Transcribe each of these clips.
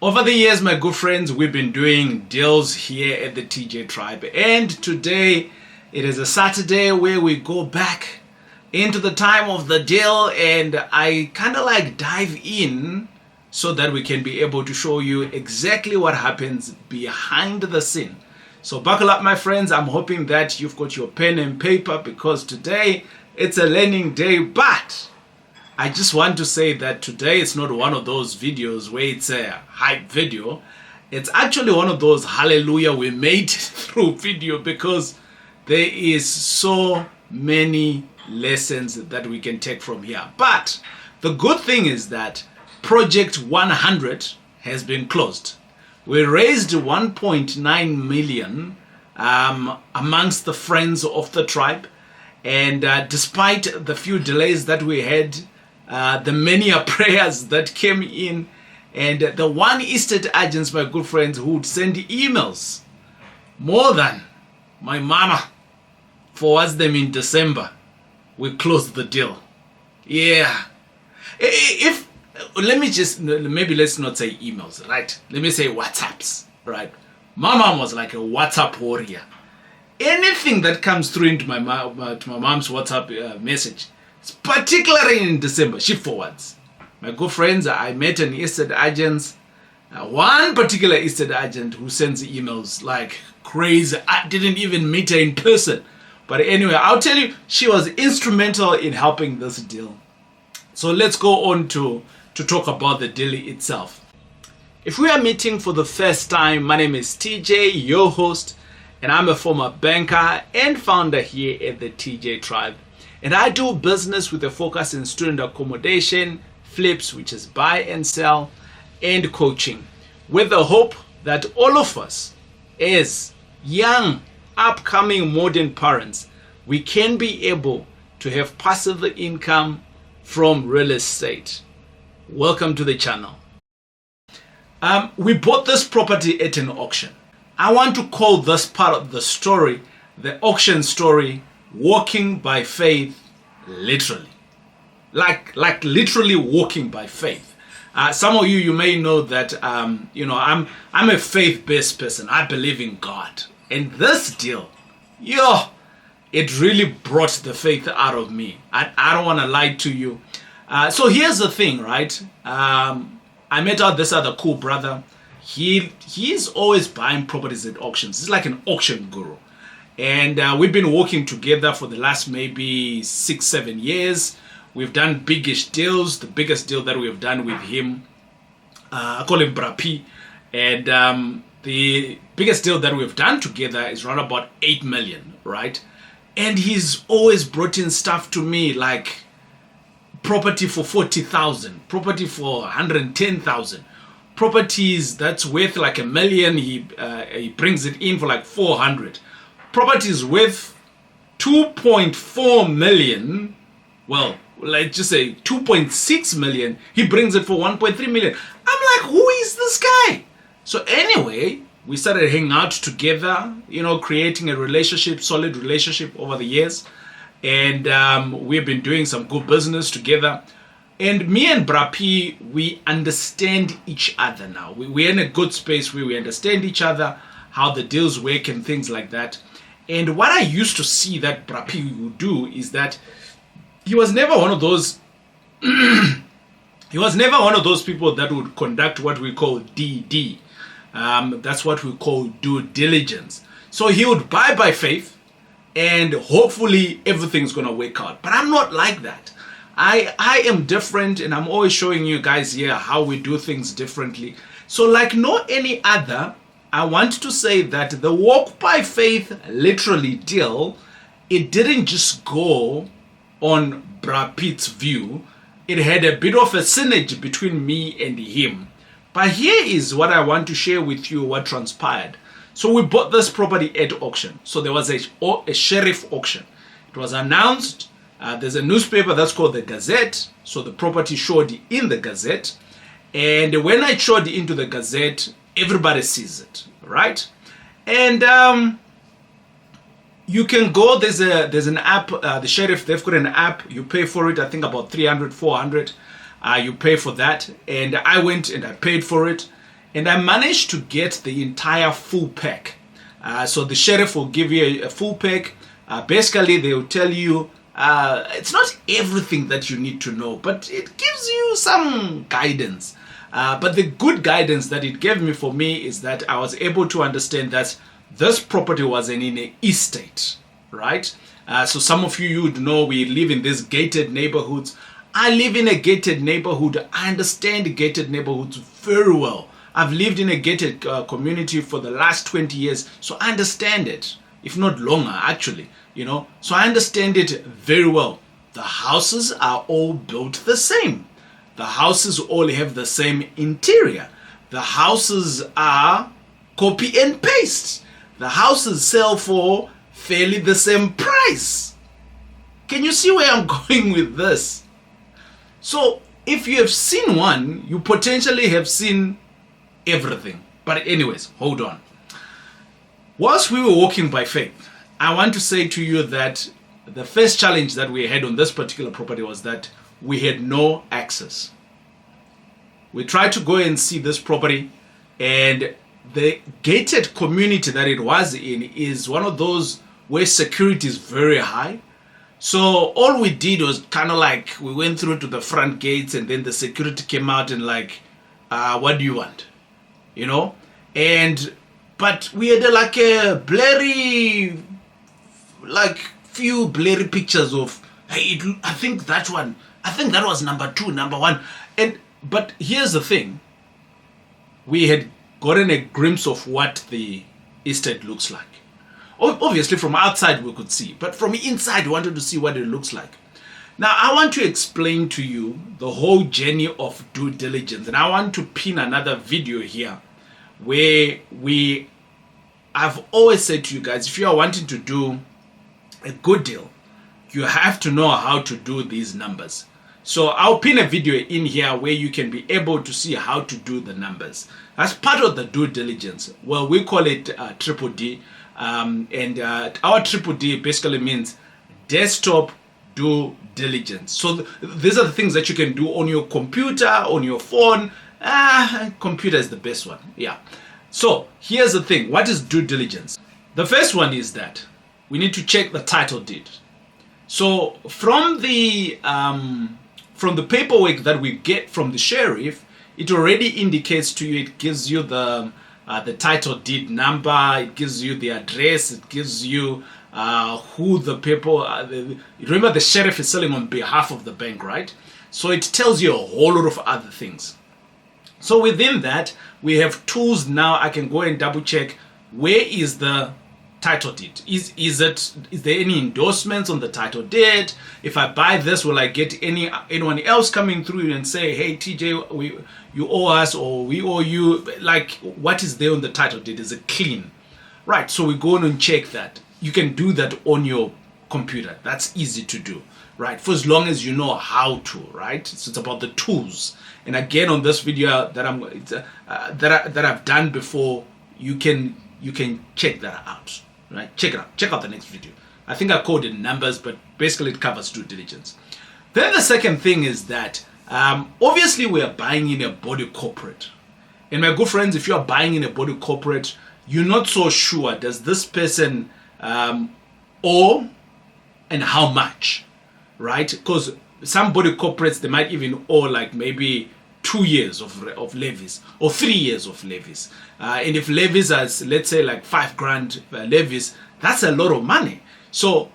Over the years, my good friends, we've been doing deals here at the TJ Tribe, and today it is a Saturday where we go back into the time of the deal, and I kind of like dive in so that we can be able to show you exactly what happens behind the scene. So buckle up, my friends. I'm hoping that you've got your pen and paper because today it's a learning day, but I just want to say that today it's not one of those videos where it's a hype video. It's actually one of those hallelujah we made it through video, because there is so many lessons that we can take from here. But the good thing is that Project 100 has been closed. We raised 1.9 million amongst the friends of the tribe, and despite the few delays that we had, the many prayers that came in, and the one estate agents, my good friends, who would send emails more than my mama forwards them in December, we closed the deal. Yeah. Maybe let's not say emails, right? Let me say WhatsApps, right? My mom was like a WhatsApp warrior. Anything that comes through into my mom's WhatsApp message, particularly in December, she forwards. My good friends, I met an estate agent, one particular estate agent who sends emails like crazy. I didn't even meet her in person. But anyway, I'll tell you, she was instrumental in helping this deal. So let's go on to talk about the deal itself. If we are meeting for the first time, my name is TJ, your host, and I'm a former banker and founder here at the TJ Tribe. And I do business with a focus in student accommodation, flips, which is buy and sell, and coaching, with the hope that all of us, as young, upcoming modern parents, we can be able to have passive income from real estate. Welcome to the channel. We bought this property at an auction. I want to call this part of the story, the auction story, walking by faith, literally. Like literally walking by faith. Some of you may know that I'm a faith-based person. I believe in God. And this deal, it really brought the faith out of me. I don't want to lie to you. So here's the thing, right? I met out this other cool brother. He's always buying properties at auctions. He's like an auction guru. And we've been working together for the last maybe 6-7 years. We've done biggish deals. The biggest deal that we've done with him, I call him Brapi. And the biggest deal that we've done together is around about 8 million, right? And he's always brought in stuff to me like property for 40,000, property for 110,000, properties that's worth like $1 million. He brings it in for like 400. Properties worth 2.4 million. Well, let's just say 2.6 million. He brings it for 1.3 million. I'm like, who is this guy? So anyway, we started hanging out together, creating a relationship, solid relationship over the years. And we've been doing some good business together. And me and Brapi, we understand each other now. We're in a good space where we understand each other, how the deals work and things like that. And what I used to see that Brapi would do is that he was never one of those people that would conduct what we call DD. That's what we call due diligence. So he would buy by faith, and hopefully everything's gonna work out. But I'm not like that. I am different, and I'm always showing you guys here how we do things differently. So like no any other, I want to say that the walk by faith literally deal, it didn't just go on Brad Pitt's view. It had a bit of a synergy between me and him. But here is what I want to share with you what transpired. So we bought this property at auction. So there was a sheriff auction. It was announced. There's a newspaper that's called the Gazette. So the property showed in the Gazette. And when I showed into the Gazette, everybody sees it, right? And you can go, there's an app, the sheriff, they've got an app. You pay for it, I think about 300, 400. You pay for that. And I went and I paid for it. and I managed to get the entire full pack. So the sheriff will give you a full pack. Basically, they will tell you it's not everything that you need to know, but it gives you some guidance. But the good guidance that it gave me for me is that I was able to understand that this property was in an estate, right? So some of you would know we live in these gated neighborhoods. I live in a gated neighborhood. I understand gated neighborhoods very well. I've lived in a gated community for the last 20 years, so I understand it, if not longer actually, So I understand it very well. The houses are all built the same. The houses all have the same interior. The houses are copy and paste. The houses sell for fairly the same price. Can you see where I'm going with this? So if you have seen one, you potentially have seen everything. But anyways, hold on. Whilst we were walking by faith, I want to say to you that the first challenge that we had on this particular property was that we had no access. We tried to go and see this property, and the gated community that it was in is one of those where security is very high. So all we did was kind of like we went through to the front gates, and then the security came out and like, what do you want? But we had like a blurry, like few blurry pictures of, hey, I think that was number 2, number 1. But here's the thing. We had gotten a glimpse of what the estate looks like. Obviously from outside we could see, but from inside we wanted to see what it looks like. Now I want to explain to you the whole journey of due diligence, and I want to pin another video here where I've always said to you guys, if you are wanting to do a good deal, you have to know how to do these numbers. So I'll pin a video in here where you can be able to see how to do the numbers. As part of the due diligence, well, we call it triple D. Our triple D basically means desktop due diligence. So these are the things that you can do on your computer, on your phone. Computer is the best one. Yeah. So here's the thing. What is due diligence? The first one is that we need to check the title deed. So from the paperwork that we get from the sheriff, it already indicates to you, it gives you the title deed number, it gives you the address, it gives you who the people remember the sheriff is selling on behalf of the bank, right? So it tells you a whole lot of other things. So within that, we have tools now. I can go and double check, where is the title deed? Is there any endorsements on the title deed? If I buy this, will I get anyone else coming through and say, hey TJ, you owe us, or we owe you? Like, what is there on the title deed? Is it clean? Right, so we go on and check that. You can do that on your computer. That's easy to do, right? For as long as you know how to, right? So it's about the tools. And again, on this video that I've done before, you can check that out, right? Check it out. Check out the next video. I think I called it numbers, but basically it covers due diligence. Then the second thing is that obviously we are buying in a body corporate. And my good friends, if you are buying in a body corporate, you're not so sure, does this person owe and how much, right? Because some body corporates, they might even owe like maybe 2 years of levies or 3 years of levies. And if levies are, let's say, like $5,000 levies, that's a lot of money. So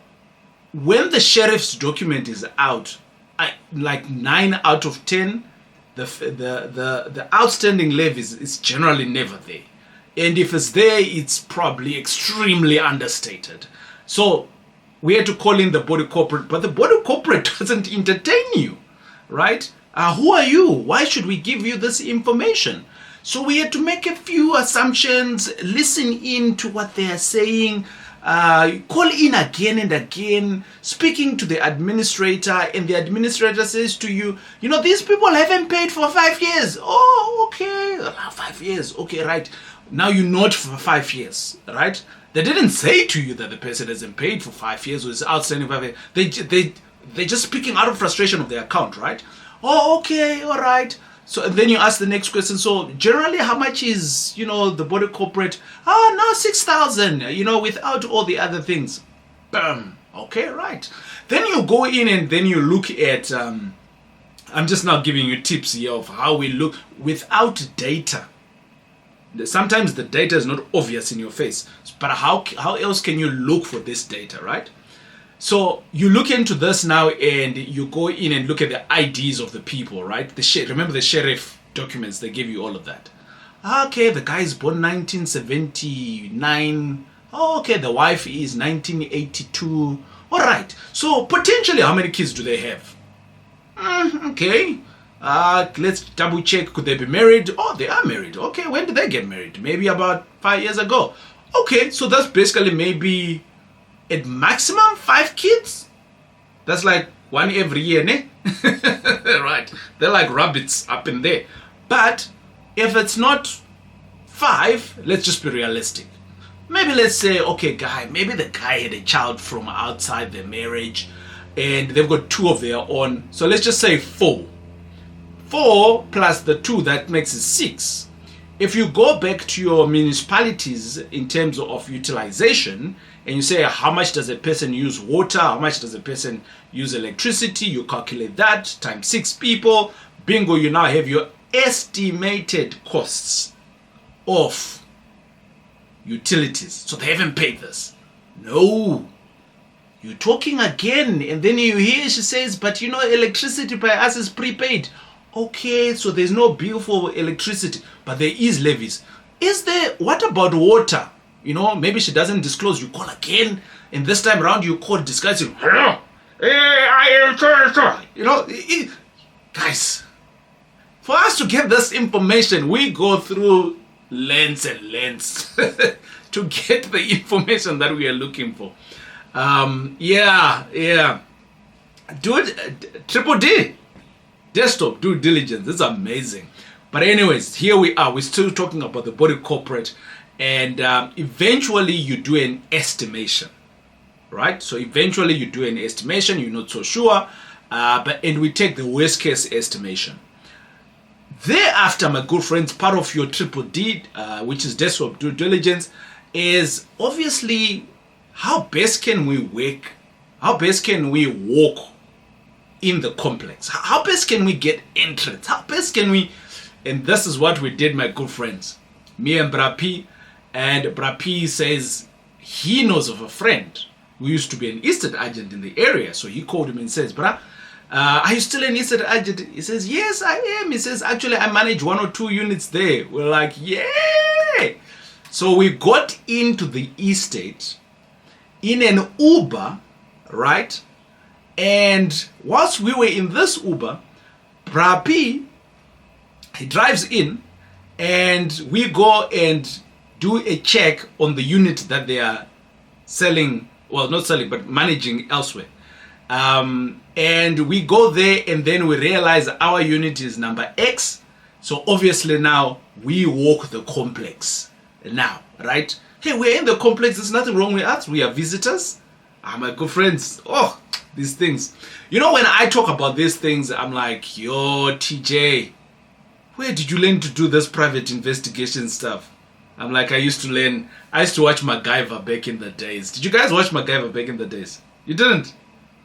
when the sheriff's document is out, like 9 out of 10, the outstanding levies is generally never there. And if it's there, it's probably extremely understated. So we had to call in the body corporate, but the body corporate doesn't entertain you, right? Who are you? Why should we give you this information? So we had to make a few assumptions, listen in to what they are saying, call in again and again, speaking to the administrator, and the administrator says to you, these people haven't paid for 5 years. Oh, okay, 5 years. Okay, right. Now you note for 5 years, right? They didn't say to you that the person hasn't paid for 5 years or is outstanding 5 years. They're just speaking out of frustration of their account, right? Oh, okay, all right. So then you ask the next question. So generally, how much is, the body corporate? Oh, no, 6,000, without all the other things. Boom. Okay, right. Then you go in and then you look at, I'm just now giving you tips here of how we look without data. Sometimes the data is not obvious in your face, but how else can you look for this data, right? So you look into this now and you go in and look at the IDs of the people, right? Remember the sheriff documents, they give you all of that. Okay, the guy is born 1979. Oh, okay, the wife is 1982. All right, so potentially how many kids do they have? Okay, let's double check. Could they be married? Oh, they are married. Okay, when did they get married? Maybe about 5 years ago. Okay, so that's basically maybe at maximum 5 kids. That's like one every year, ne? Right, they're like rabbits up in there. But if it's not 5, let's just be realistic. Maybe let's say, okay, maybe the guy had a child from outside their marriage and they've got 2 of their own. So let's just say 4. 4 plus the 2, that makes it 6. If you go back to your municipalities in terms of utilization and you say how much does a person use water, how much does a person use electricity, you calculate that times 6 people. Bingo, you now have your estimated costs of utilities. So they haven't paid this. No. You're talking again, and then you hear she says, but electricity by us is prepaid. Okay, so there's no bill for electricity, but there is levies. What about water? Maybe she doesn't disclose. You call again, and this time around you call discussing. Guys, for us to get this information, we go through lens and lens to get the information that we are looking for. Triple D, desktop due diligence. It's amazing. But anyways, here we are. We're still talking about the body corporate, and eventually you do an estimation, right? So eventually you do an estimation. You're not so sure, and we take the worst case estimation. Thereafter, my good friends, part of your triple D, which is desktop due diligence, is obviously how best can we work, how best can we walk in the complex, how best can we get entrance, how best can we, and this is what we did, my good friends, me and Brapi, and Brapi says he knows of a friend who used to be an Eastern agent in the area, so he called him and says, Bra, are you still an Eastern agent? He says, yes, I am. He says, actually, I manage 1 or 2 units there. We're like, yay! So we got into the estate in an Uber, right? And whilst we were in this Uber, Brapi, he drives in and we go and do a check on the unit that they are selling, well, not selling, but managing elsewhere. And we go there and then we realize our unit is number X. So obviously now we walk the complex now, right? Hey, we're in the complex. There's nothing wrong with us. We are visitors. My good friends. Oh, these things. When I talk about these things, I'm like, yo, TJ, where did you learn to do this private investigation stuff? I'm like, I used to watch MacGyver back in the days. Did you guys watch MacGyver back in the days? You didn't?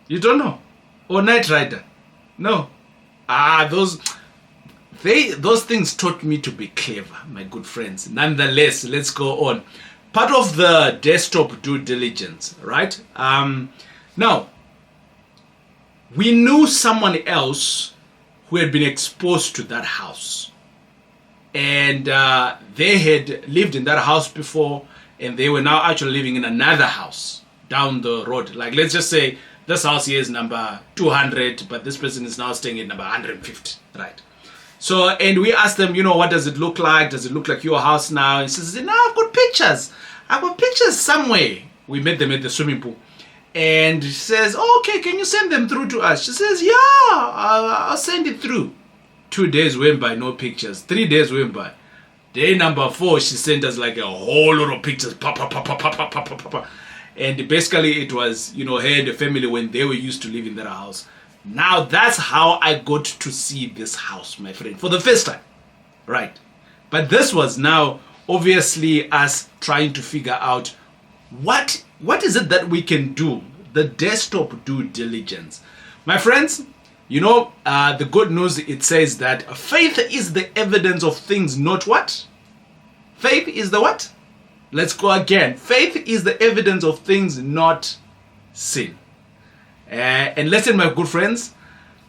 You don't know? Or Knight Rider? No. Those things taught me to be clever, my good friends. Nonetheless, let's go on. Part of the desktop due diligence, right? Now, we knew someone else who had been exposed to that house. And they had lived in that house before, and they were now actually living in another house down the road. Like, let's just say this house here is number 200, but this person is now staying at number 150, right? So, and we asked them, what does it look like? Does it look like your house now? And she says, no, I've got pictures. I've got pictures somewhere. We met them at the swimming pool. And she says, okay, can you send them through to us? She says, yeah, I'll send it through. 2 days went by, no pictures. 3 days went by. Day number 4, she sent us like a whole lot of pictures. And basically it was, her and the family when they were used to live in that house. Now that's how I got to see this house, my friend, for the first time, right? But this was now obviously us trying to figure out what is it that we can do, the desktop due diligence. My friends, you know, the good news, it says that faith is the evidence of things not what? Faith is the what? Let's go again. Faith is the evidence of things not seen. And listen, my good friends,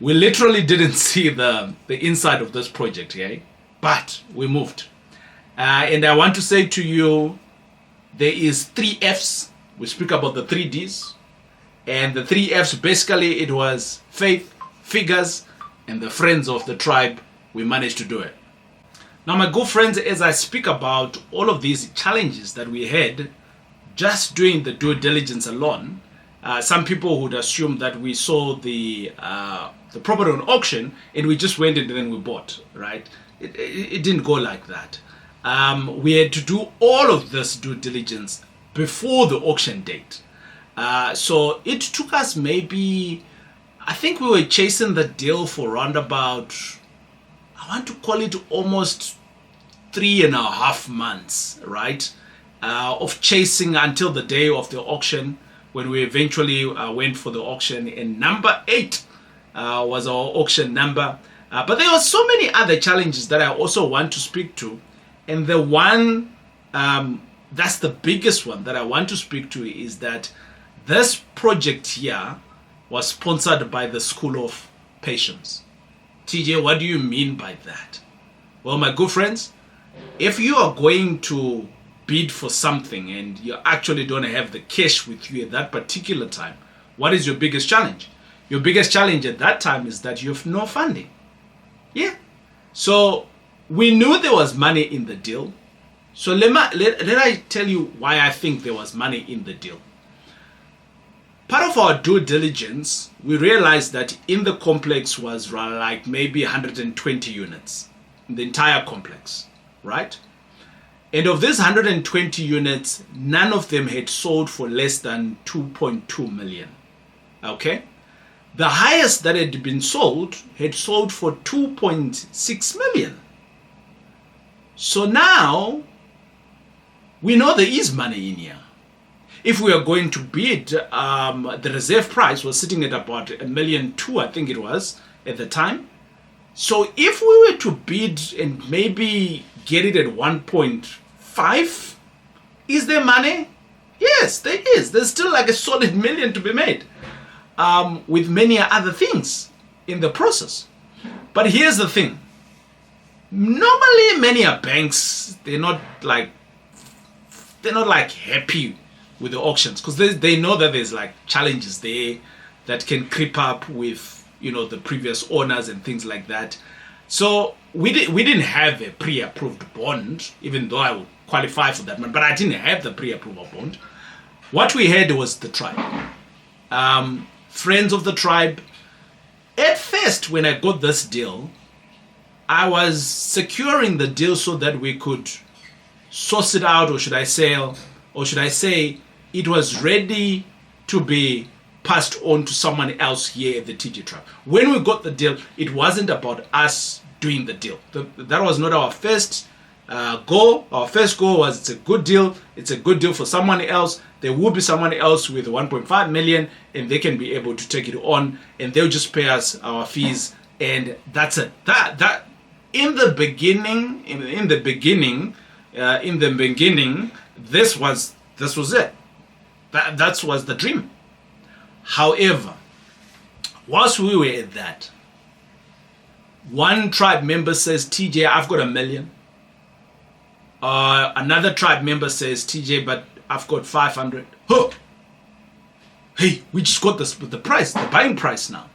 we literally didn't see the inside of this project, okay? But we moved. And I want to say to you, there is 3 F's. We speak about the 3 D's. And the 3 F's, basically, it was faith, figures, and the friends of the tribe. We managed to do it. Now, my good friends, as I speak about all of these challenges that we had just doing the due diligence alone, some people would assume that we saw the property on auction and we just went and then we bought, right? It didn't go like that. We had to do all of this due diligence before the auction date. So it took us maybe, I think we were chasing the deal for around about, I want to call it almost 3.5 months, right? Of chasing until the day of the auction, when we eventually went for the auction. And number 8 was our auction number. But there were so many other challenges that I also want to speak to. And the one, that's the biggest one that I want to speak to, is that this project here was sponsored by the School of Patience. TJ, what do you mean by that? Well, my good friends, if you are going to bid for something and you actually don't have the cash with you at that particular time, what is your biggest challenge? Your biggest challenge at that time is that you have no funding. Yeah. So we knew there was money in the deal. So let I tell you why I think there was money in the deal. Part of our due diligence, we realized that in the complex was like maybe 120 units in the entire complex, right? And of these 120 units, none of them had sold for less than 2.2 million. Okay? The highest that had been sold had sold for 2.6 million. So now we know there is money in here. If we are going to bid, the reserve price was sitting at about 1.2 million, I think it was at the time. So if we were to bid and maybe get it at 1.5, is there money? Yes, there is. There's still like a solid 1 million to be made, with many other things in the process. But here's the thing. Normally, many banks, they're not like happy with the auctions, because they know that there's like challenges there that can creep up with, you know, the previous owners and things like that. So we didn't have a pre-approved bond, even though I would qualify for that one, but I didn't have the pre-approval bond. What we had was the tribe, friends of the tribe. At first, when I got this deal, I was securing the deal so that we could source it out, or should I say it was ready to be passed on to someone else here at the TJ Tribe. When we got the deal, it wasn't about us doing the deal. That was not our first goal. Our first goal was, it's a good deal. It's a good deal for someone else. There will be someone else with 1.5 million, and they can be able to take it on, and they'll just pay us our fees, and that's it. That in the beginning, this was it. That was the dream. However, whilst we were at that, one tribe member says, TJ, I've got 1 million. Another tribe member says, TJ, but I've got 500. Huh. Hey, we just got the price, the buying price now.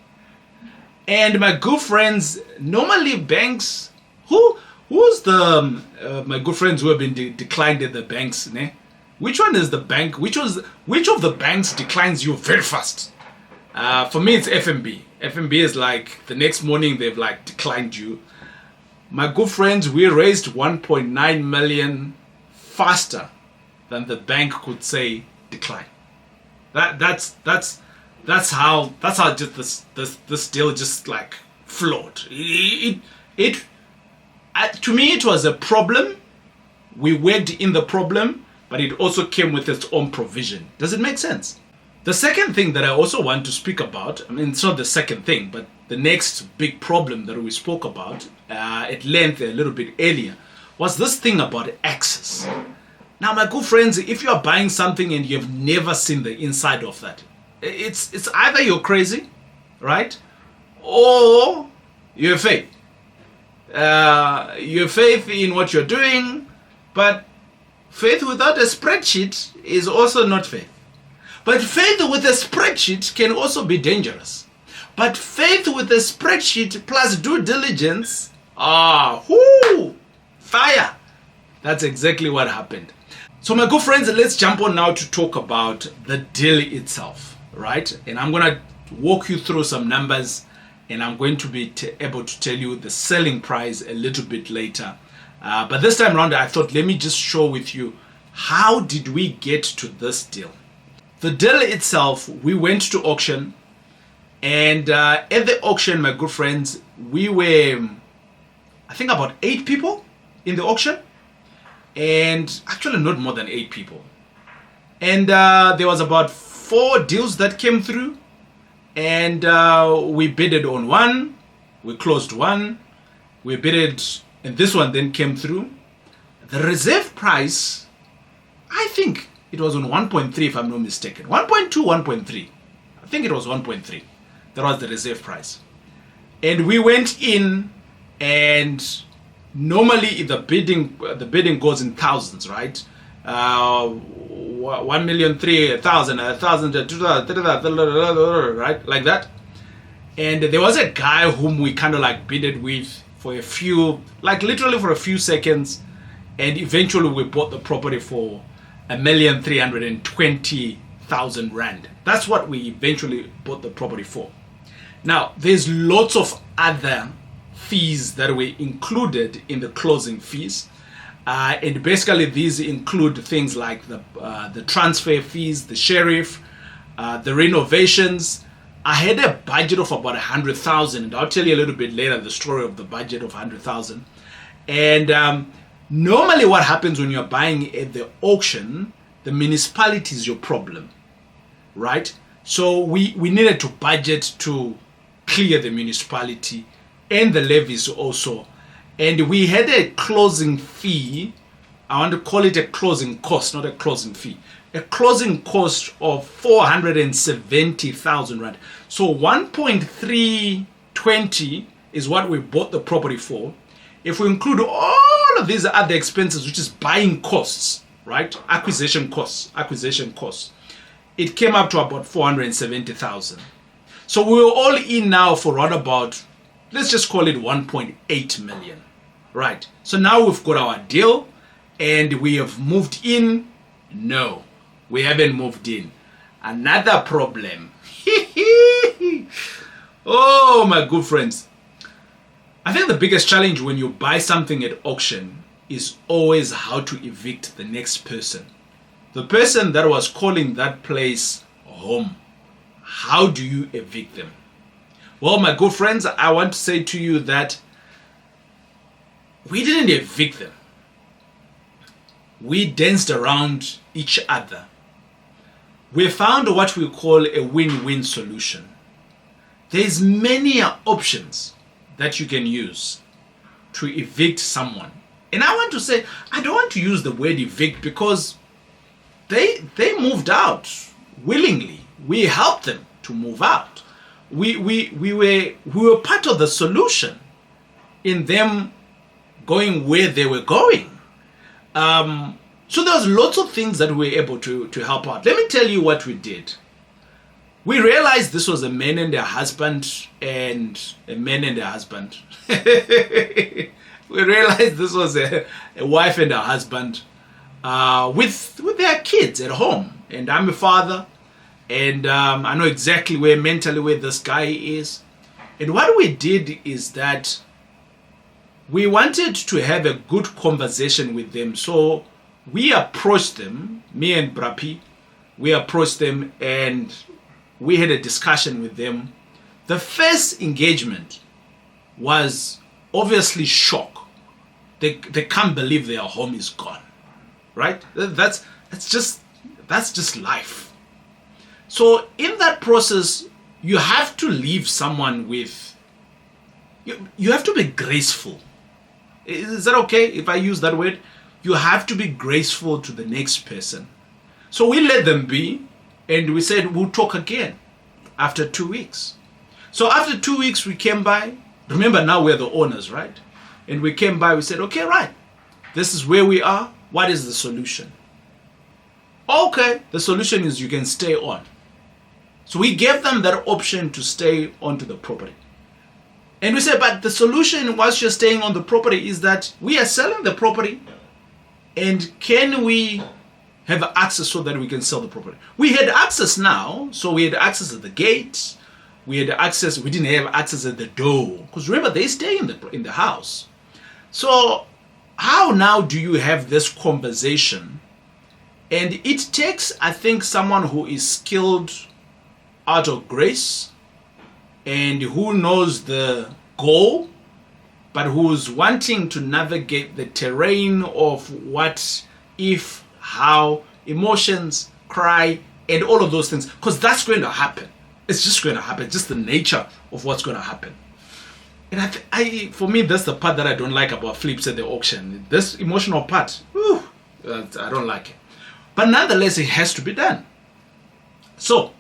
And my good friends, normally banks, who's the my good friends who have been declined at the banks, ne? Which one is the bank? Which of the banks declines you very fast? For me, it's FNB. FNB is like the next morning they've like declined you. My good friends, we raised 1.9 million faster than the bank could say decline. That's That's how just this deal just like flowed. To me, it was a problem. We worked in the problem, but it also came with its own provision. Does it make sense? The second thing that I also want to speak about, I mean, it's not the second thing, but the next big problem that we spoke about at length a little bit earlier, was this thing about access. Now, my good friends, if you are buying something and you've never seen the inside of that, it's either you're crazy, right? Or you have faith. You have faith in what you're doing, but faith without a spreadsheet is also not faith. But faith with a spreadsheet can also be dangerous. But faith with a spreadsheet plus due diligence, fire. That's exactly what happened. So my good friends, let's jump on now to talk about the deal itself, right? And I'm going to walk you through some numbers, and I'm going to be able to tell you the selling price a little bit later. But this time around, I thought, let me just show with you, how did we get to this deal? The deal itself, we went to auction, and at the auction, my good friends, we were, I think, about 8 people in the auction, and actually not more than 8 people. And there was about 4 deals that came through, and we bidded on one, we closed one, we bidded, and this one then came through. The reserve price, I think it was on 1.3 if I'm not mistaken. 1.2, 1.3. I think it was 1.3. That was the reserve price. And we went in, and normally the bidding goes in thousands, right? 1,003,000, 1,000, 2,000, right? Like that. And there was a guy whom we kind of like bidded with for a few, like literally for a few seconds. And eventually we bought the property for 1,320,000 rand. That's what we eventually bought the property for. Now, there's lots of other fees that were included in the closing fees. And basically these include things like the transfer fees, the sheriff, the renovations. I had a budget of about 100,000, and I'll tell you a little bit later the story of the budget of 100,000. And normally what happens when you're buying at the auction, the municipality is your problem, right? So we needed to budget to clear the municipality and the levies also. And we had a closing fee. I want to call it a closing cost, not a closing fee. A closing cost of 470,000 rand. So 1.320 is what we bought the property for. If we include all of these other expenses, which is buying costs, right? Acquisition costs, it came up to about 470,000. So we were all in now for around about, let's just call it 1.8 million, right? So now we've got our deal, and we have moved in. No, we haven't moved in. Another problem. Oh, my good friends. I think the biggest challenge when you buy something at auction is always how to evict the next person. The person that was calling that place home. How do you evict them? Well, my good friends, I want to say to you that we didn't evict them. We danced around each other. We found what we call a win-win solution. There's many options that you can use to evict someone. And I want to say, I don't want to use the word evict because they moved out willingly. We helped them to move out. We were part of the solution in them going where they were going. So there's lots of things that we were able to help out. Let me tell you what we did. We realized this was a man and a husband and a man and a husband. We realized this was a wife and a husband with their kids at home. And I'm a father, and I know exactly mentally where this guy is. And what we did is that we wanted to have a good conversation with them. So we approached them, me and Brapi, we approached them, and we had a discussion with them. The first engagement was obviously shock. They can't believe their home is gone, right? That's just life. So in that process, you have to leave someone with, you have to be graceful. Is that okay if I use that word? You have to be graceful to the next person. So we let them be, and we said we'll talk again after 2 weeks. So after 2 weeks, we came by. Remember, now we're the owners, right? And we came by, we said, okay, right, this is where we are. What is the solution? Okay, the solution is you can stay on. So we gave them that option to stay onto the property. And we said, but the solution whilst you're staying on the property is that we are selling the property, and can we have access so that we can sell the property? We had access now, so we had access at the gate. We had access, we didn't have access at the door. Because remember, they stay in the house. So how now do you have this conversation? And it takes, I think, someone who is skilled out of grace and who knows the goal, but who's wanting to navigate the terrain of what, if, how, emotions, cry, and all of those things. Because that's going to happen. It's just going to happen. Just the nature of what's going to happen. And for me, that's the part that I don't like about flips at the auction. This emotional part, I don't like it. But nonetheless, it has to be done. So,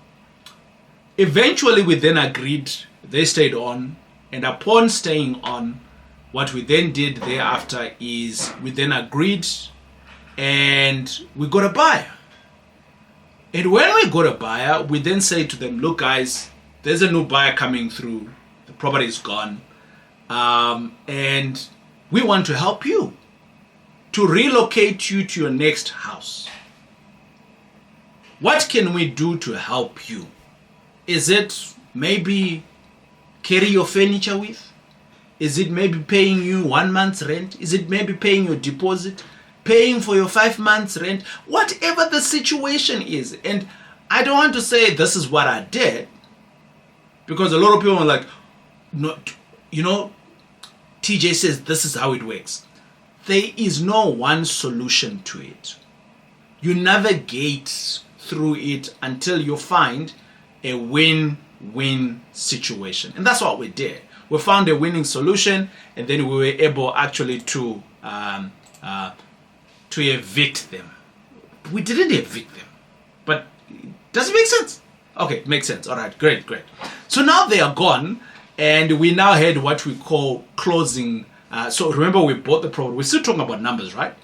eventually we then agreed, they stayed on, and upon staying on, what we then did thereafter is we then agreed and we got a buyer. And when we got a buyer, we then say to them, look guys, there's a new buyer coming through, the property is gone, and we want to help you to relocate you to your next house. What can we do to help you? Is it maybe carry your furniture with? Is it maybe paying you 1 month's rent? Is it maybe paying your deposit? Paying for your 5 months rent? Whatever the situation is. And I don't want to say this is what I did, because a lot of people are like, no, TJ says this is how it works. There is no one solution to it. You navigate through it until you find a win-win situation. And that's what we did. We found a winning solution, and then we were able actually to evict them. We didn't evict them, but does it make sense? Okay, it makes sense. All right, great. So now they are gone, and we now had what we call closing. So remember, we bought the property. We're still talking about numbers, right?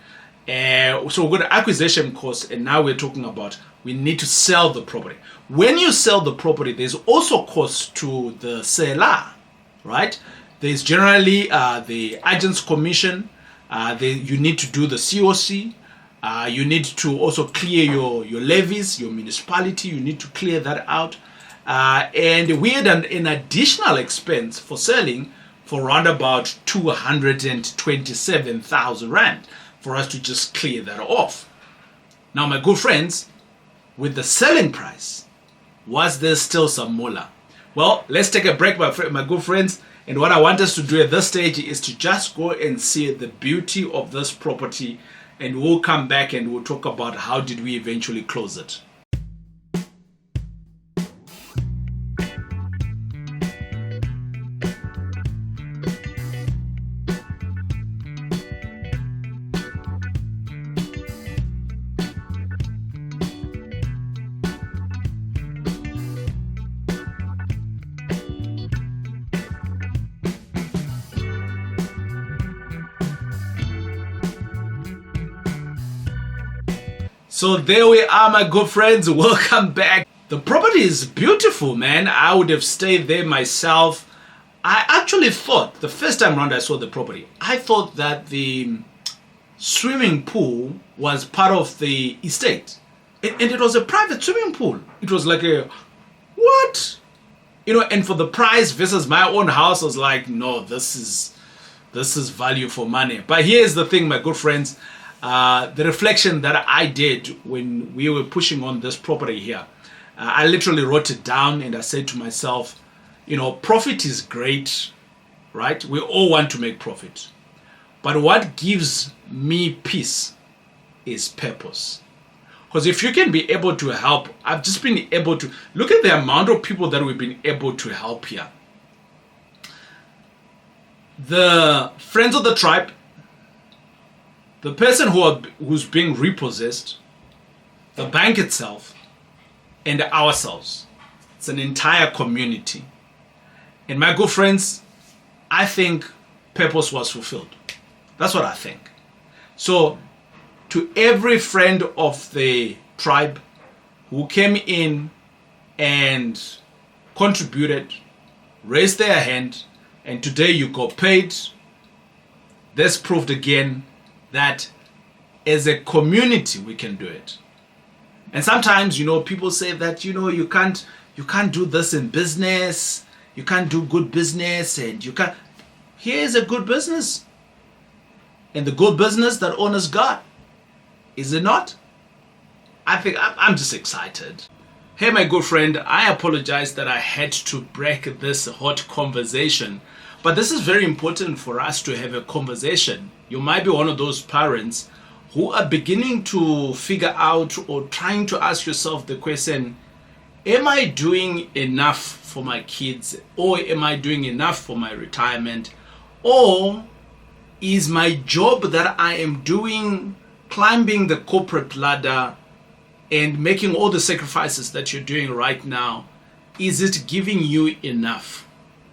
So we've got an acquisition cost, and now we're talking about we need to sell the property. When you sell the property, there's also cost to the seller, right? There's generally the agent's commission. You need to do the COC. You need to also clear your levies, your municipality. You need to clear that out. And we had an additional expense for selling for around about 227,000 Rand for us to just clear that off. Now, my good friends, with the selling price, was there still some moolah? Well, let's take a break, my good friends. And what I want us to do at this stage is to just go and see the beauty of this property, and we'll come back and we'll talk about how did we eventually close it. So there we are, my good friends. Welcome back. The property is beautiful, man. I would have stayed there myself. I actually thought, the first time around I saw the property, I thought that the swimming pool was part of the estate. And it was a private swimming pool. It was like what? And for the price versus my own house, I was like, no, this is value for money. But here's the thing, my good friends. The reflection that I did when we were pushing on this property here, I literally wrote it down and I said to myself, profit is great, right? We all want to make profit. But what gives me peace is purpose. Because if you can be able to help, I've just been able to, look at the amount of people that we've been able to help here. The friends of the tribe, the person who's being repossessed, the bank itself, and ourselves. It's an entire community. And my good friends, I think purpose was fulfilled. That's what I think. So, to every friend of the tribe who came in and contributed, raised their hand, and today you got paid, this proved again that as a community we can do it. And sometimes, people say that, you can't do this in business, you can't do good business, and you can't. Here's a good business. And the good business that honors God. Is it not? I think I'm just excited. Hey, my good friend, I apologize that I had to break this hot conversation. But this is very important for us to have a conversation. You might be one of those parents who are beginning to figure out or trying to ask yourself the question, am I doing enough for my kids? Or am I doing enough for my retirement? Or is my job that I am doing, climbing the corporate ladder and making all the sacrifices that you're doing right now, is it giving you enough?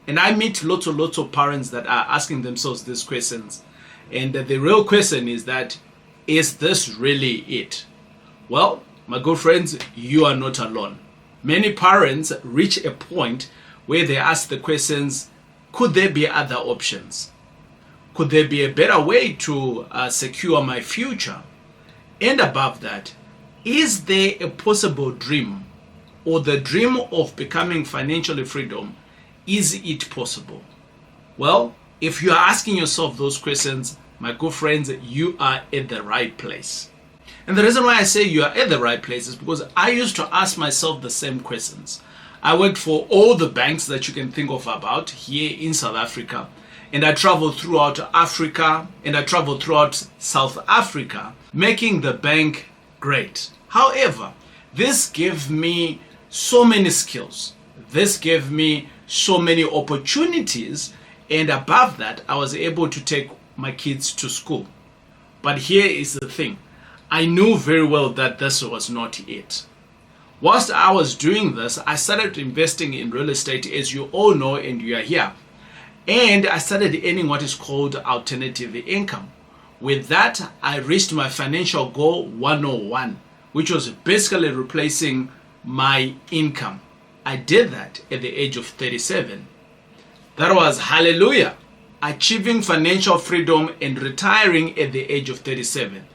And I meet lots of parents that are asking themselves these questions. And the real question is that, is this really it? Well, my good friends, you are not alone. Many parents reach a point where they ask the questions, could there be other options? Could there be a better way to secure my future? And above that, is there a possible dream or the dream of becoming financially freedom? Is it possible? Well, if you are asking yourself those questions, my good friends, you are at the right place. And the reason why I say you are at the right place is because I used to ask myself the same questions. I worked for all the banks that you can think of about here in South Africa. And I traveled throughout Africa and I traveled throughout South Africa, making the bank great. However, this gave me so many skills. This gave me so many opportunities. And above that, I was able to take my kids to school. But here is the thing. I knew very well that this was not it. Whilst I was doing this, I started investing in real estate, as you all know, and you are here. And I started earning what is called alternative income. With that, I reached my financial goal 101, which was basically replacing my income. I did that at the age of 37. That was hallelujah. Achieving financial freedom and retiring at the age of 37.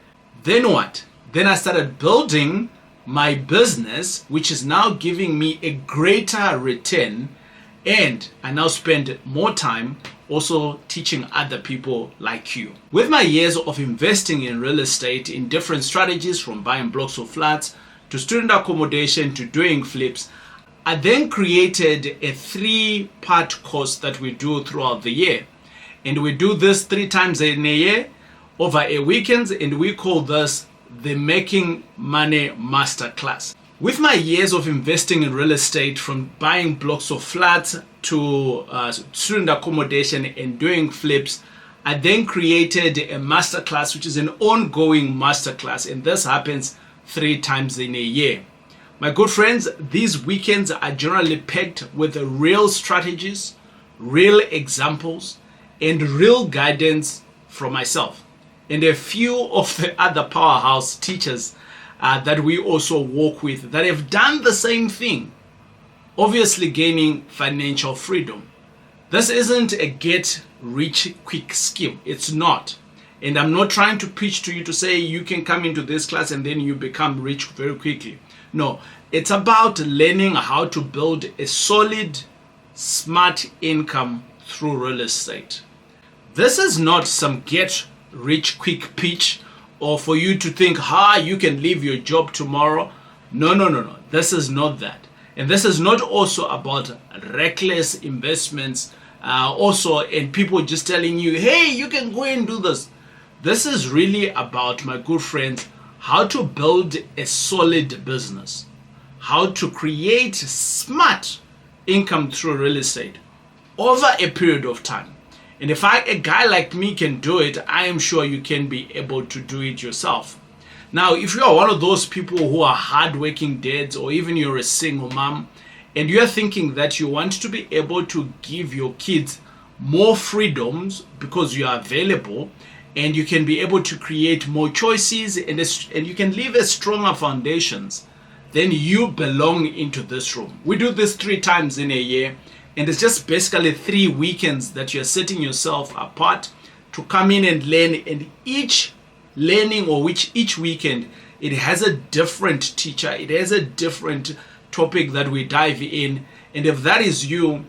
Then what? Then I started building my business, which is now giving me a greater return, and I now spend more time also teaching other people like you. With my years of investing in real estate in different strategies, from buying blocks of flats to student accommodation to doing flips, I then created a 3-part course that we do throughout the year. And we do this 3 times in a year over a weekend, and we call this the Making Money Masterclass. With my years of investing in real estate, from buying blocks of flats to student accommodation and doing flips, I then created a masterclass, which is an ongoing masterclass, and this happens 3 times in a year. My good friends, these weekends are generally packed with real strategies, real examples, and real guidance from myself and a few of the other powerhouse teachers that we also work with that have done the same thing, obviously gaining financial freedom. This isn't a get rich quick scheme. It's not. And I'm not trying to pitch to you to say you can come into this class and then you become rich very quickly. No, it's about learning how to build a solid, smart income through real estate. This is not some get rich quick pitch or for you to think, you can leave your job tomorrow. No. This is not that. And this is not also about reckless investments, and people just telling you, hey, you can go and do this. This is really about, my good friends, how to build a solid business, how to create smart income through real estate over a period of time. And if a guy like me can do it, I am sure you can be able to do it yourself. Now, if you are one of those people who are hardworking dads, or even you're a single mom, and you're thinking that you want to be able to give your kids more freedoms because you are available, and you can be able to create more choices, and you can leave a stronger foundations, then you belong into this room. We do this 3 times in a year, and it's just basically 3 weekends that you're setting yourself apart to come in and learn. And each learning, or each weekend, it has a different teacher, it has a different topic that we dive in. And if that is you,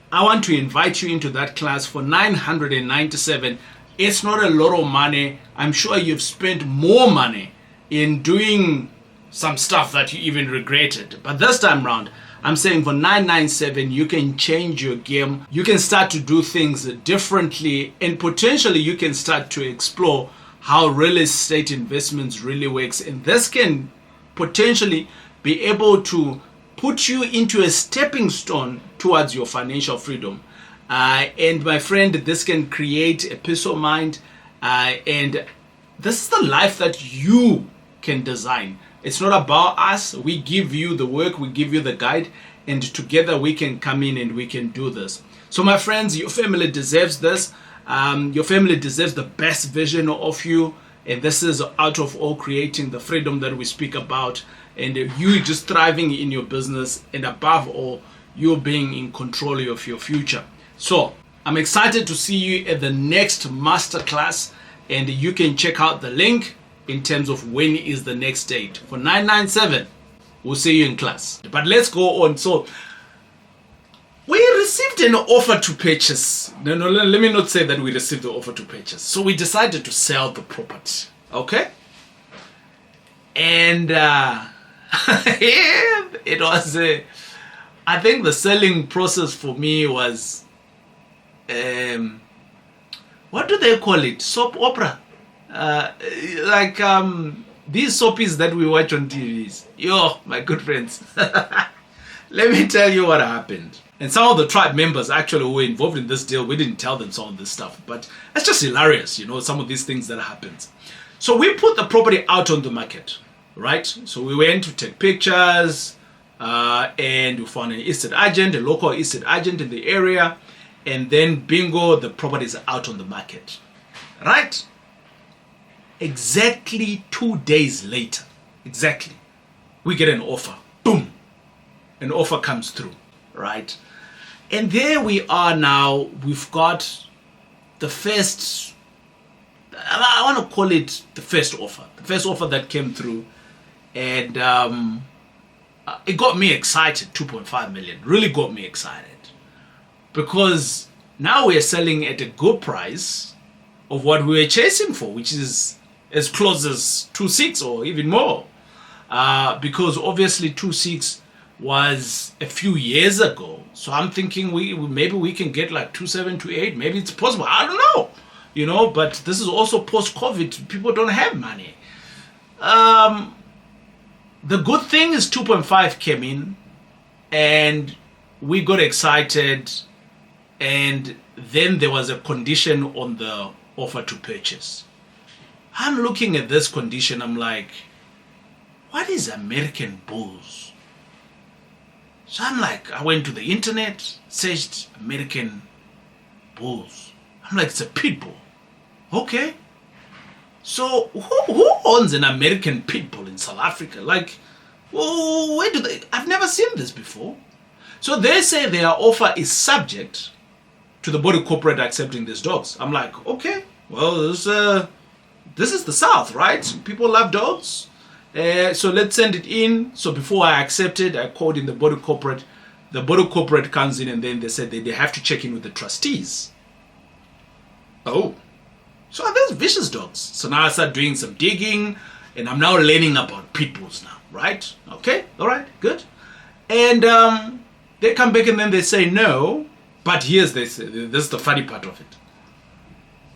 I want to invite you into that class for 997. It's not a lot of money. I'm sure you've spent more money in doing some stuff that you even regretted, but this time round, I'm saying for 997, you can change your game. You can start to do things differently, and potentially you can start to explore how real estate investments really works. And this can potentially be able to put you into a stepping stone towards your financial freedom. And my friend, this can create a peace of mind. And this is the life that you can design. It's not about us. We give you the work, we give you the guide, and together we can come in and we can do this. So my friends, your family deserves this. Your family deserves the best version of you. And this is out of all creating the freedom that we speak about. And you just thriving in your business. And above all, you being in control of your future. So I'm excited to see you at the next masterclass. And you can check out the link in terms of when is the next date. For 997, we'll see you in class. But let's go on. So we received an offer to purchase. No, let me not say that we received the offer to purchase. So we decided to sell the property. Okay? And it was, I think the selling process for me was, what do they call it? Soap opera? These soapies that we watch on TVs. Yo, my good friends. Let me tell you what happened. And some of the tribe members actually who were involved in this deal, we didn't tell them some of this stuff. But it's just hilarious, some of these things that happens. So we put the property out on the market, right? So we went to take pictures, and we found an estate agent, a local estate agent in the area. And then bingo, the property is out on the market, right? Exactly 2 days later, we get an offer. Boom! An offer comes through, right? And there we are now. We've got the first, I want to call it the first offer. The first offer that came through. And it got me excited, 2.5 million. Really got me excited. Because now we're selling at a good price of what we were chasing for, which is as close as 2.6 or even more. Because obviously 2.6 was a few years ago. So I'm thinking maybe we can get like 2.7, 2.8. Maybe it's possible. I don't know. But this is also post-COVID. People don't have money. The good thing is 2.5 came in and we got excited, and then there was a condition on the offer to purchase. I'm looking at this condition, I'm like, what is American Bulls? So I'm like, I went to the internet, searched American Bulls. I'm like, it's a pit bull. Okay. So who owns an American pit bull in South Africa? Like, where do they? I've never seen this before. So they say their offer is subject to the body corporate accepting these dogs. I'm like, okay, well, this is the South, right? People love dogs. So let's send it in. So before I accepted, I called in the body corporate. The body corporate comes in and then they said they have to check in with the trustees. Oh. So there's vicious dogs. So now I start doing some digging and I'm now learning about pit bulls now, right? Okay, all right, good. And they come back and then they say no. But here's this is the funny part of it.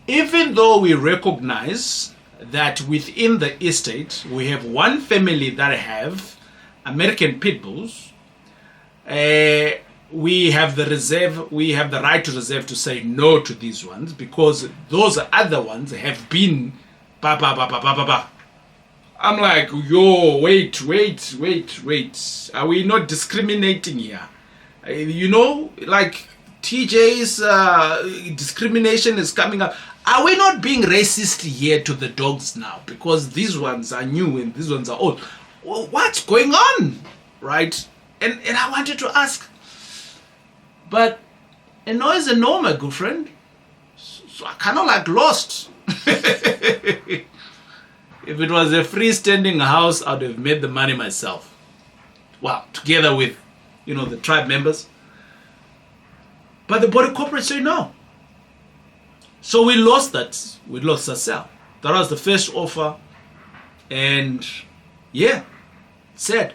Even though we recognize that within the estate we have one family that have American pit bulls, we have the right to reserve to say no to these ones because those other ones have been ba ba ba ba ba ba ba. I'm like, yo, wait. Are we not discriminating here? Like TJ's discrimination is coming up. Are we not being racist here to the dogs now? Because these ones are new and these ones are old. Well, what's going on? Right? And I wanted to ask. But a no is a no, my good friend. So I kind of like lost. If it was a freestanding house, I'd have made the money myself. Well, together with, the tribe members. But the body corporate said no. So we lost that. We lost that sale. That was the first offer. And yeah, sad.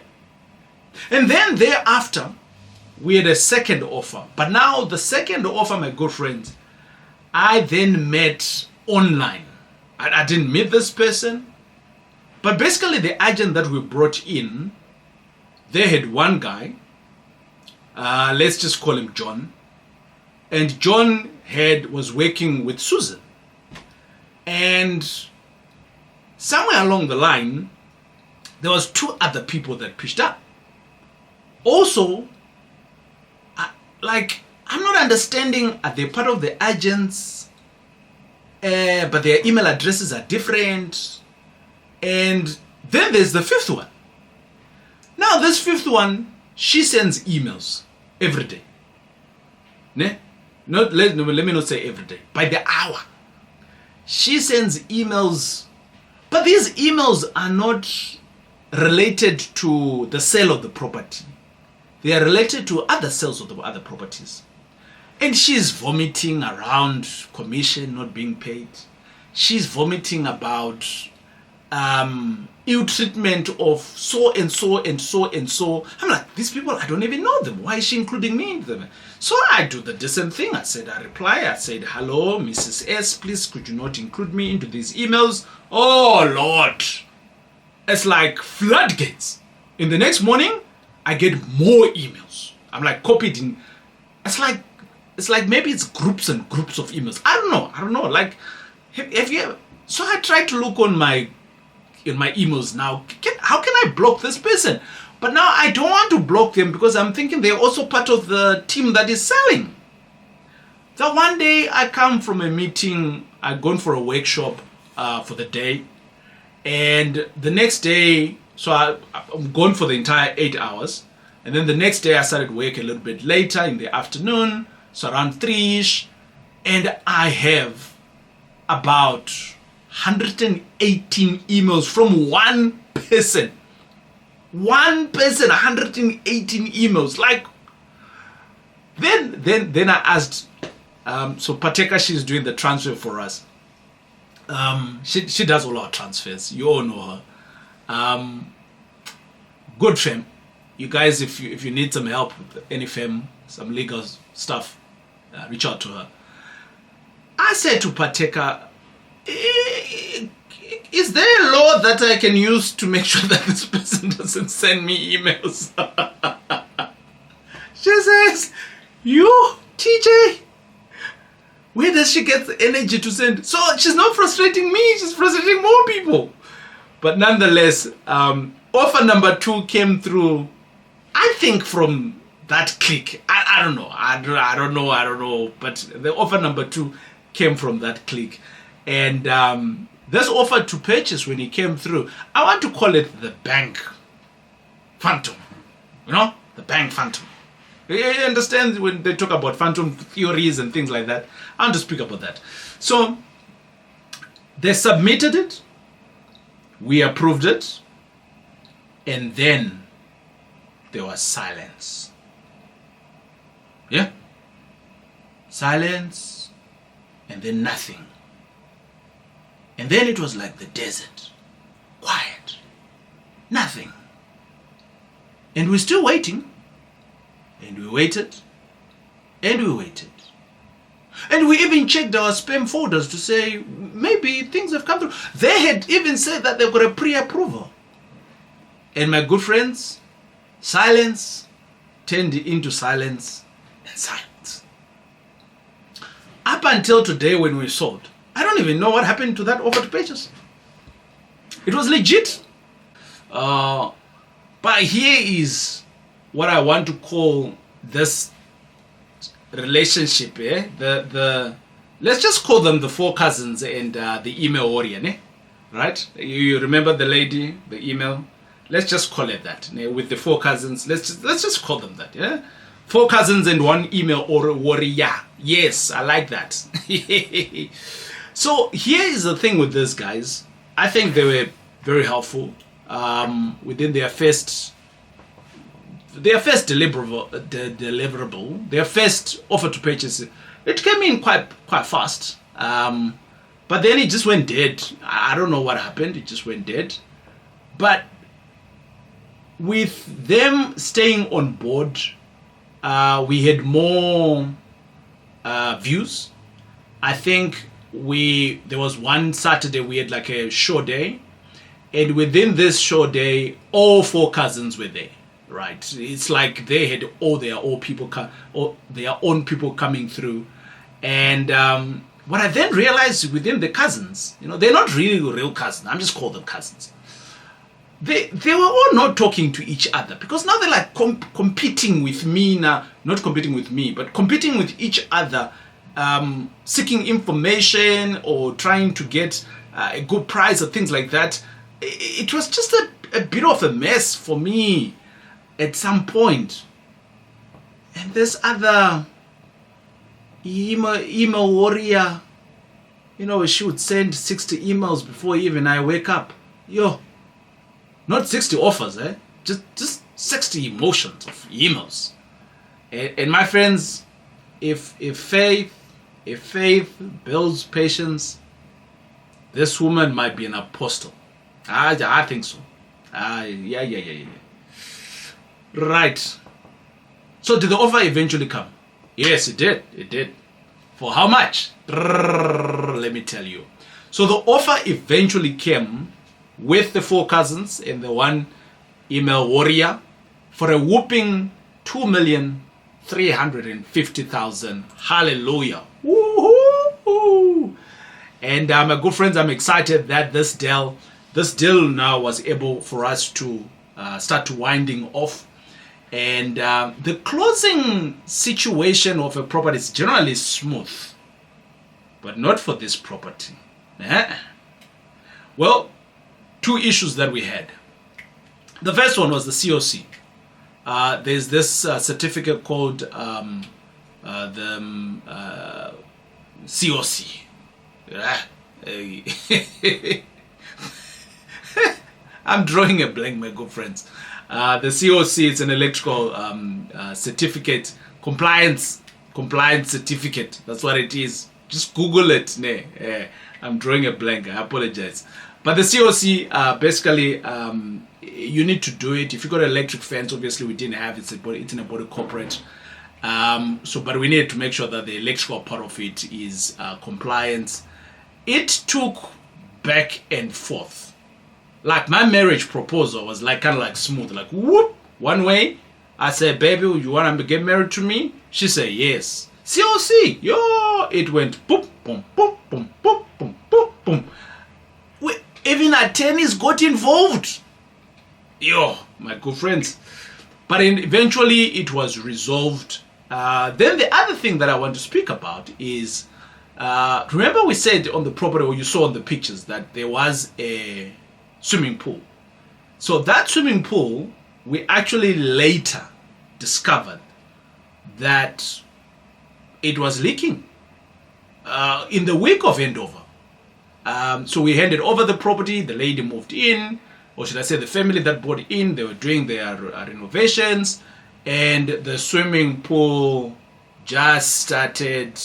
And then thereafter, we had a second offer. But now the second offer, my good friends, I then met online. I didn't meet this person. But basically the agent that we brought in, they had one guy. Let's just call him John. And John was working with Susan. And somewhere along the line, there was two other people that pitched up. Also, I'm not understanding, are they part of the agents? But their email addresses are different. And then there's the fifth one. Now this fifth one, she sends emails every day. Let me not say every day. By the hour. She sends emails. But these emails are not related to the sale of the property. They are related to other sales of the other properties. And she's vomiting around commission not being paid. She's vomiting about ill treatment of so and so and so and so. I'm like, these people, I don't even know them. Why is she including me in them? So I do the decent thing. I said, hello, Mrs. S, please could you not include me into these emails? Oh, Lord. It's like floodgates. In the next morning, I get more emails. I'm like copied in. It's like maybe it's groups and groups of emails. I don't know. Like, have you ever? So I tried to look in my emails now. How can I block this person? But now I don't want to block them because I'm thinking they're also part of the team that is selling. So one day I come from a meeting. I've gone for a workshop for the day. And the next day, so I'm gone for the entire 8 hours. And then the next day I started work a little bit later in the afternoon. So around 3-ish. And I have about 118 emails from one person. 118 emails. Like, then I asked, so Pateka, she's doing the transfer for us. She does all our transfers. You all know her. Good firm. You guys, if you need some help with any firm, some legal stuff, reach out to her. I said to Pateka, is there a law that I can use to make sure that this person doesn't send me emails? She says, you, TJ, where does she get the energy to send? So she's not frustrating me, she's frustrating more people. But nonetheless, offer number 2 came through, I think, from that clique. I don't know. I don't know. But the offer number 2 came from that clique. And this offer to purchase, when it came through, I want to call it the bank phantom. The bank phantom. You understand when they talk about phantom theories and things like that? I want to speak about that. So they submitted it. We approved it. And then there was silence. Yeah? Silence. And then nothing. And then it was like the desert. Quiet. Nothing. And we're still waiting. And we waited. And we waited. And we even checked our spam folders to say, maybe things have come through. They had even said that they've got a pre-approval. And my good friends, silence turned into silence and silence. Up until today when we sold, I don't even know what happened to that offer to purchase. It was legit. But here is what I want to call this relationship. Let's just call them the four cousins and the email warrior. Right? You remember the lady, the email? Let's just call it that. With the four cousins, let's just call them that. Yeah, 4 cousins and 1 email warrior. Yes, I like that. So here is the thing with these guys. I think they were very helpful within their first deliverable, their first offer to purchase. It came in quite fast, but then it just went dead. I don't know what happened. It just went dead. But with them staying on board, we had more views. I think there was one Saturday we had like a show day, and within this show day, all 4 cousins were there. Right? It's like they had all their own people coming through, and what I then realized within the cousins, they're not really real cousins. I'm just calling them cousins. They were all not talking to each other, because now they're like competing with me now, not competing with me, but competing with each other, seeking information or trying to get a good price or things like that. It was just a bit of a mess for me at some point. And this other email warrior, she would send 60 emails before even I wake up. Not 60 offers, just 60 emotions of emails. And my friends, if faith builds patience, this woman might be an apostle. I think so. Yeah. Right. So did the offer eventually come? Yes, it did. It did. For how much? Let me tell you. So the offer eventually came with the 4 cousins and the 1 email warrior for a whooping 2,350,000. Hallelujah. Woohoo! And my good friends, I'm excited that this deal now was able for us to start winding off. And the closing situation of a property is generally smooth, but not for this property. Well, 2 issues that we had. The first one was the COC. There's this certificate called the COC. I'm drawing a blank, my good friends. The COC is an electrical certificate, compliance certificate. That's what it is. Just Google it. I'm drawing a blank. I apologize. But the COC, basically, you need to do it. If you got an electric fence, obviously we didn't have it. It's in a body corporate. But we needed to make sure that the electrical part of it is compliant. It took back and forth. Like my marriage proposal was like kind of like smooth, like whoop, one way. I said, baby, you want to get married to me? She said, yes. COC, it went boom, boom, boom, boom, boom, boom, boom, boom. Even attorneys got involved. My good friends. But eventually it was resolved. Then the other thing that I want to speak about is, remember we said on the property, or you saw on the pictures, that there was a swimming pool. So that swimming pool, we actually later discovered that it was leaking in the week of handover. So we handed over the property, the lady moved in, or should I say the family that bought in, they were doing their renovations, and the swimming pool just started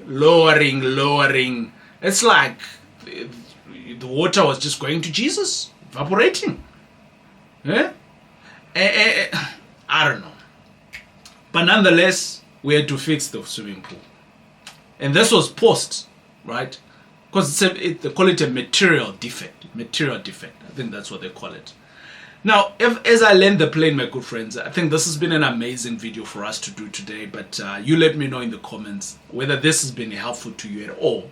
lowering. It's like the water was just going to Jesus, evaporating. I don't know. But nonetheless, we had to fix the swimming pool. And this was post, right? Because they call it a material defect. Material defect. I think that's what they call it. Now, as I land the plane, my good friends, I think this has been an amazing video for us to do today. But you let me know in the comments whether this has been helpful to you at all.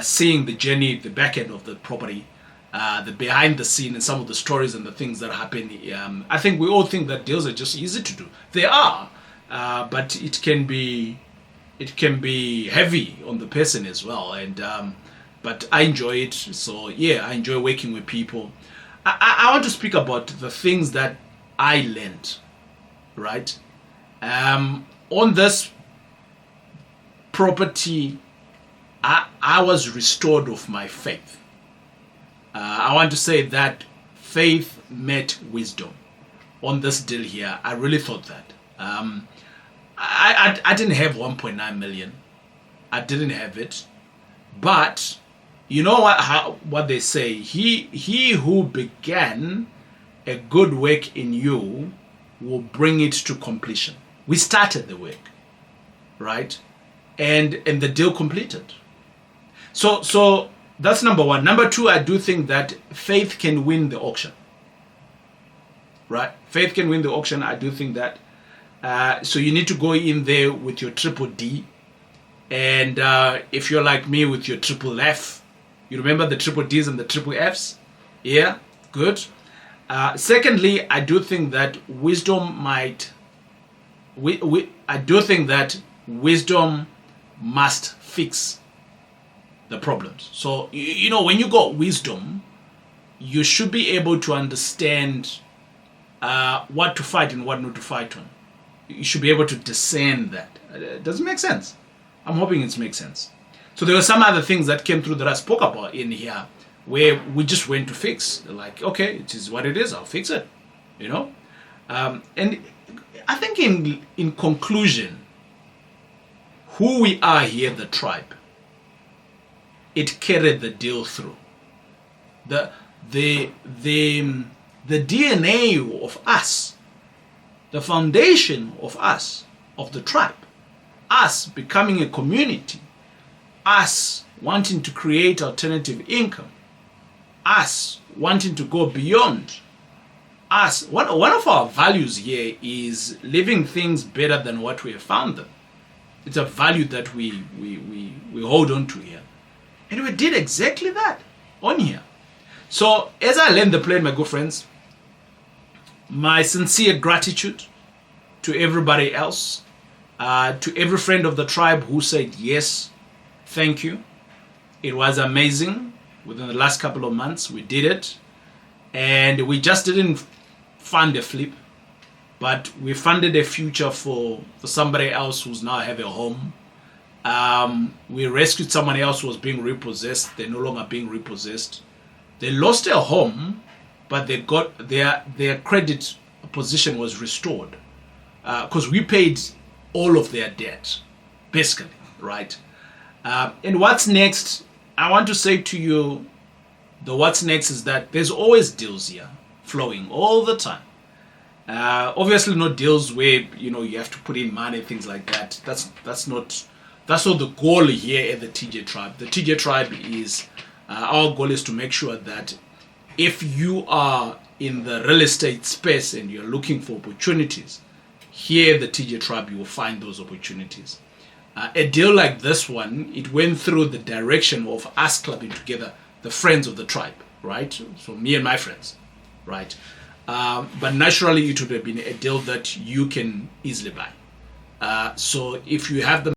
Seeing the journey, the back end of the property, the behind the scene, and some of the stories and the things that happen. I think we all think that deals are just easy to do. They are, but it can be heavy on the person as well. And but I enjoy it. So yeah, I enjoy working with people. I want to speak about the things that I learned, right? On this property, I was restored of my faith. I want to say that faith met wisdom on this deal here. I really thought that. I didn't have 1.9 million. I didn't have it. But you know what they say? He who began a good work in you will bring it to completion. We started the work, right? And the deal completed. So that's number one. Number two, I do think that faith can win the auction. Right? Faith can win the auction. I do think that. So you need to go in there with your triple D. And if you're like me with your triple F, you remember the triple Ds and the triple Fs? Yeah? Good. Secondly, I do think that wisdom I do think that wisdom must fix the problems. So, you know, when you got wisdom, you should be able to understand what to fight and what not to fight on. You should be able to discern that. Does it make sense? I'm hoping it makes sense. So there were some other things that came through that I spoke about in here where we just went to fix. Like, okay, it is what it is. I'll fix it. You know? And I think in conclusion, who we are here, the tribe, it carried the deal through. The DNA of us, the foundation of us, of the tribe, us becoming a community, us wanting to create alternative income, us wanting to go beyond, us. One of our values here is living things better than what we have found them. It's a value that we hold on to here. And we did exactly that on here. So as I land the plane, my good friends, my sincere gratitude to everybody else, to every friend of the tribe who said yes, thank you. It was amazing. Within the last couple of months, we did it. And we just didn't fund a flip, but we funded a future for somebody else who's now have a home. We rescued someone else who was being repossessed. They're no longer being repossessed. They lost their home, but they got their credit position was restored because we paid all of their debt, basically, right? And what's next? I want to say to you, the what's next is that there's always deals here flowing all the time. Obviously, not deals where you have to put in money, things like that. That's not the goal here at the TJ Tribe. The TJ Tribe is our goal is to make sure that if you are in the real estate space and you're looking for opportunities, here at the TJ Tribe you will find those opportunities. A deal like this one, it went through the direction of us clubbing together the friends of the tribe, right? So me and my friends, right? But naturally, it would have been a deal that you can easily buy. So if you have the